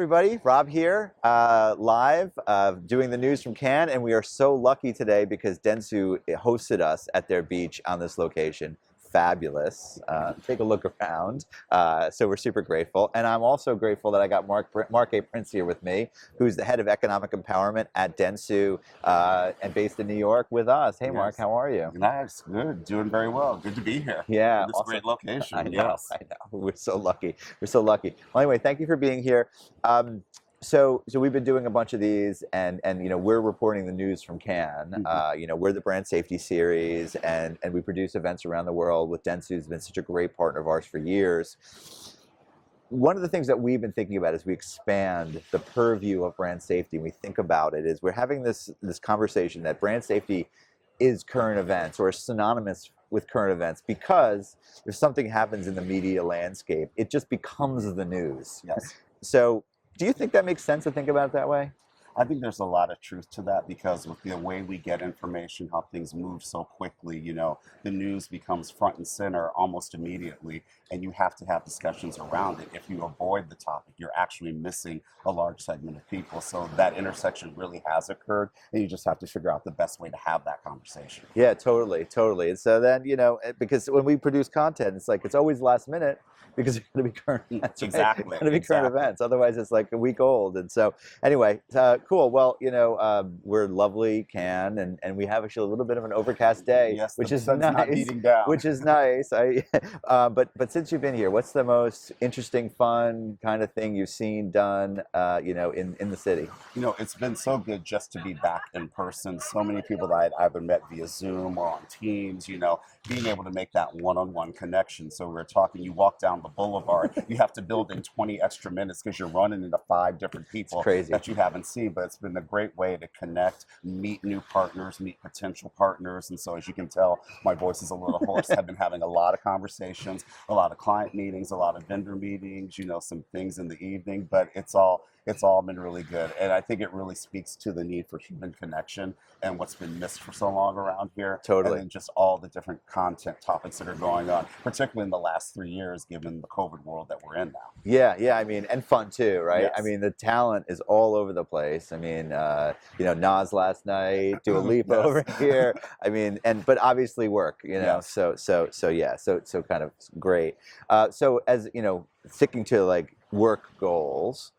everybody. Rob here, live, doing the news from Cannes, and we are so lucky today because Dentsu hosted us at their beach on this location. Fabulous. Take a look around. So we're super grateful. And I'm also grateful that I got Mark A. Prince here with me, who's the head of economic empowerment at Dentsu and based in New York with us. Hey, Mark, how are you? Nice, good, doing very well. Good to be here. Yeah, in this awesome. great location. I know, Yes. I know. We're so lucky. We're so lucky. Well, anyway, thank you for being here. So we've been doing a bunch of these, and we're reporting the news from Cannes. We're the brand safety series, and we produce events around the world with Dentsu, who's been such a great partner of ours for years. One of the things that we've been thinking about as we expand the purview of brand safety, and we think about it, is we're having this conversation that brand safety is current events or synonymous with current events, because if something happens in the media landscape, it just becomes the news. Yes. So do you think that makes sense to think about it that way? I think there's a lot of truth to that, because with the way we get information, how things move so quickly, the news becomes front and center almost immediately, and you have to have discussions around it. If you avoid the topic, you're actually missing a large segment of people. So that intersection really has occurred, and you just have to figure out the best way to have that conversation. Yeah, totally. And so then, because when we produce content, it's like, it's always last minute, because it's going to be current events. Right? Exactly. It's going to be current events. Otherwise, it's like a week old. And so, anyway, cool. Well, we're lovely, Cannes, and we have actually a little bit of an overcast day, Yes, which the is sun's nice. not beating down. Which is nice. But since you've been here, what's the most interesting, fun kind of thing you've seen done, in the city? It's been so good just to be back in person. So many people that I'd either met via Zoom or on Teams, being able to make that one-on-one connection. So we're talking, you walk down the boulevard, you have to build in 20 extra minutes because you're running into 5 different people that you haven't seen. But it's been a great way to connect, meet new partners, meet potential partners. And so as you can tell, my voice is a little hoarse. I've been having a lot of conversations, a lot of client meetings, a lot of vendor meetings, some things in the evening, but it's all been really good. And I think it really speaks to the need for human connection and what's been missed for so long around here. Totally. And then just all the different content topics that are going on, particularly in the last 3 years, given the COVID world that we're in now. Yeah, and fun too, right? Yes. I mean, the talent is all over the place. I mean, Nas last night, Dua Lipa over here. I mean, but obviously work, Yes. So kind of great. So as, sticking to like work goals,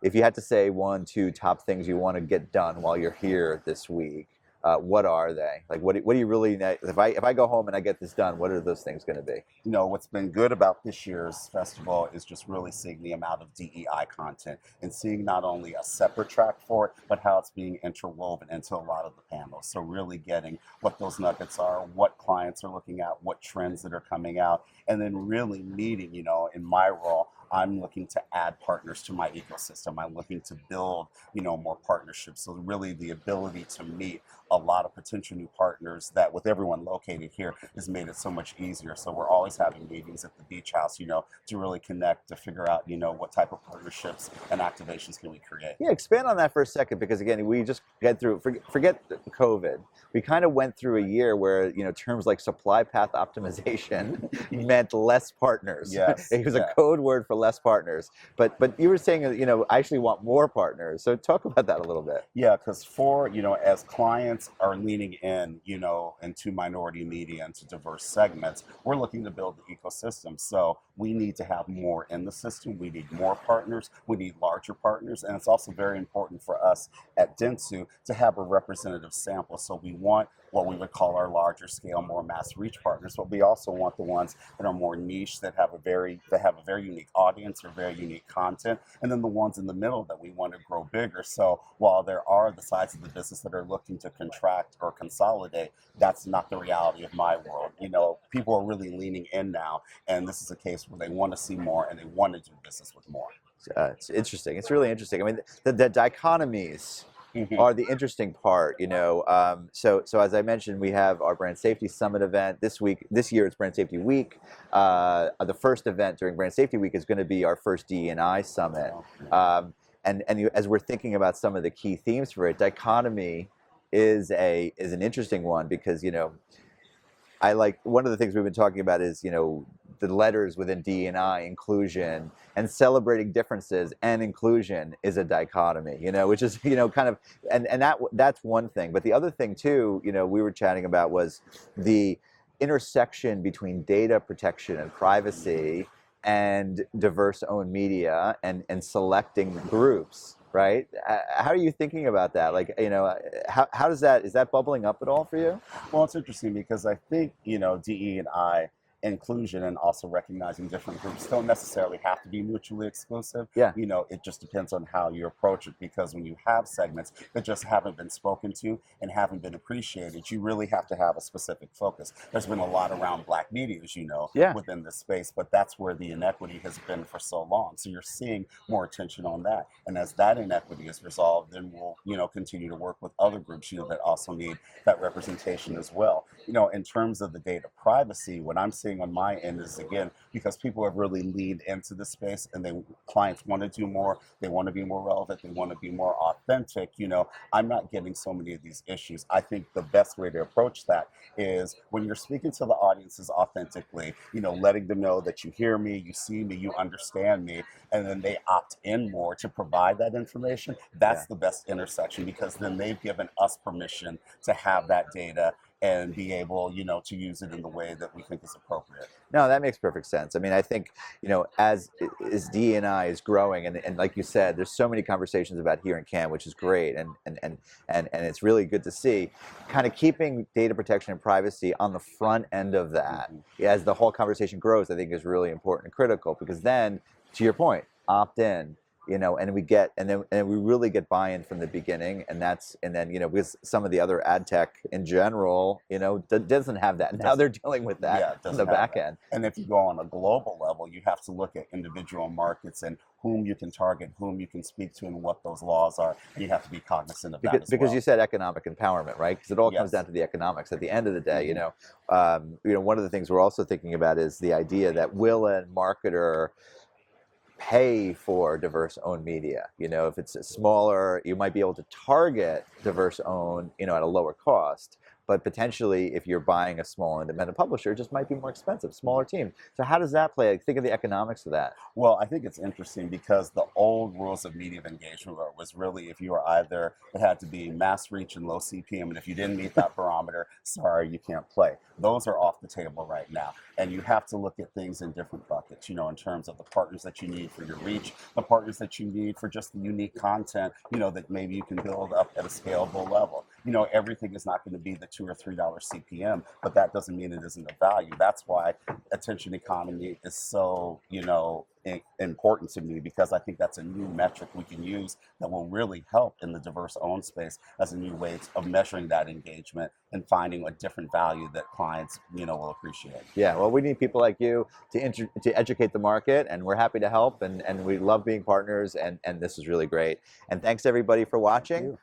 if you had to say 1, 2 top things you want to get done while you're here this week, what are they? Like, what do you really, if I go home and I get this done, what are those things going to be? What's been good about this year's festival is just really seeing the amount of DEI content and seeing not only a separate track for it, but how it's being interwoven into a lot of the panels. So really getting what those nuggets are, what clients are looking at, what trends that are coming out, and then really meeting, in my role, I'm looking to add partners to my ecosystem. I'm looking to build, more partnerships. So really the ability to meet a lot of potential new partners that with everyone located here has made it so much easier. So we're always having meetings at the beach house, to really connect, to figure out, what type of partnerships and activations can we create. Yeah, expand on that for a second, because again, we just get through, forget COVID. We kind of went through a year where, terms like supply path optimization meant less partners. Yes. It was a code word for less partners. But you were saying, I actually want more partners. So talk about that a little bit. Yeah, because as clients are leaning in, into minority media, into diverse segments, we're looking to build the ecosystem. So we need to have more in the system. We need more partners. We need larger partners. And it's also very important for us at Dentsu to have a representative sample. So we want what we would call our larger scale, more mass reach partners, but we also want the ones that are more niche, that have a very unique audience or very unique content, and then the ones in the middle that we want to grow bigger. So while there are the sides of the business that are looking to contract or consolidate, that's not the reality of my world. People are really leaning in now, and this is a case where they want to see more and they want to do business with more. It's interesting. It's really interesting. I mean, the dichotomies are the interesting part, So as I mentioned, we have our Brand Safety Summit event this week. This year it's Brand Safety Week. The first event during Brand Safety Week is going to be our first DE&I Summit. As we're thinking about some of the key themes for it, dichotomy is an interesting one, because, I like, one of the things we've been talking about is, the letters within DE&I, inclusion, and celebrating differences and inclusion is a dichotomy, which is, kind of, and that's one thing. But the other thing too, we were chatting about was the intersection between data protection and privacy and diverse owned media and selecting groups, right? How are you thinking about that? Like, how does that, is that bubbling up at all for you? Well, it's interesting because I think, DE&I inclusion and also recognizing different groups don't necessarily have to be mutually exclusive. Yeah. It just depends on how you approach it, because when you have segments that just haven't been spoken to and haven't been appreciated, you really have to have a specific focus. There's been a lot around Black media, as Yeah. within this space, but that's where the inequity has been for so long. So you're seeing more attention on that. And as that inequity is resolved, then we'll, continue to work with other groups, that also need that representation as well. In terms of the data privacy, what I'm seeing on my end is, again, because people have really leaned into the space and clients want to do more, they want to be more relevant, they want to be more authentic. I'm not getting so many of these issues. I think the best way to approach that is when you're speaking to the audiences authentically, letting them know that you hear me, you see me, you understand me, and then they opt in more to provide that information. That's the best intersection, because then they've given us permission to have that data and be able, to use it in the way that we think is appropriate. No, that makes perfect sense. I mean, I think, as DE&I is growing, and like you said, there's so many conversations about here in Cannes, which is great, and it's really good to see, kind of keeping data protection and privacy on the front end of that, as the whole conversation grows, I think is really important and critical, because then, to your point, opt in. And we really get buy-in from the beginning, and then with some of the other ad tech in general, doesn't have that. Now they're dealing with that on the back end. And if you go on a global level, you have to look at individual markets and whom you can target, whom you can speak to, and what those laws are. And you have to be cognizant of that as well. Because you said economic empowerment, right? Because it all comes down to the economics. At the end of the day, one of the things we're also thinking about is the idea that will a marketer pay for diverse owned media? If it's smaller, you might be able to target diverse owned, at a lower cost. But potentially, if you're buying a small independent publisher, it just might be more expensive, smaller team. So how does that play? Think of the economics of that. Well, I think it's interesting because the old rules of media of engagement was really, if you were either, it had to be mass reach and low CPM, and if you didn't meet that barometer, sorry, you can't play. Those are off the table right now. And you have to look at things in different buckets, in terms of the partners that you need for your reach, the partners that you need for just the unique content, that maybe you can build up at a scalable level. Everything is not going to be the $2 or $3 CPM, but that doesn't mean it isn't a value. That's why attention economy is so, important to me, because I think that's a new metric we can use that will really help in the diverse owned space as a new way of measuring that engagement and finding a different value that clients, will appreciate. Yeah, well, we need people like you to educate the market, and we're happy to help, and we love being partners, and this is really great. And thanks everybody for watching.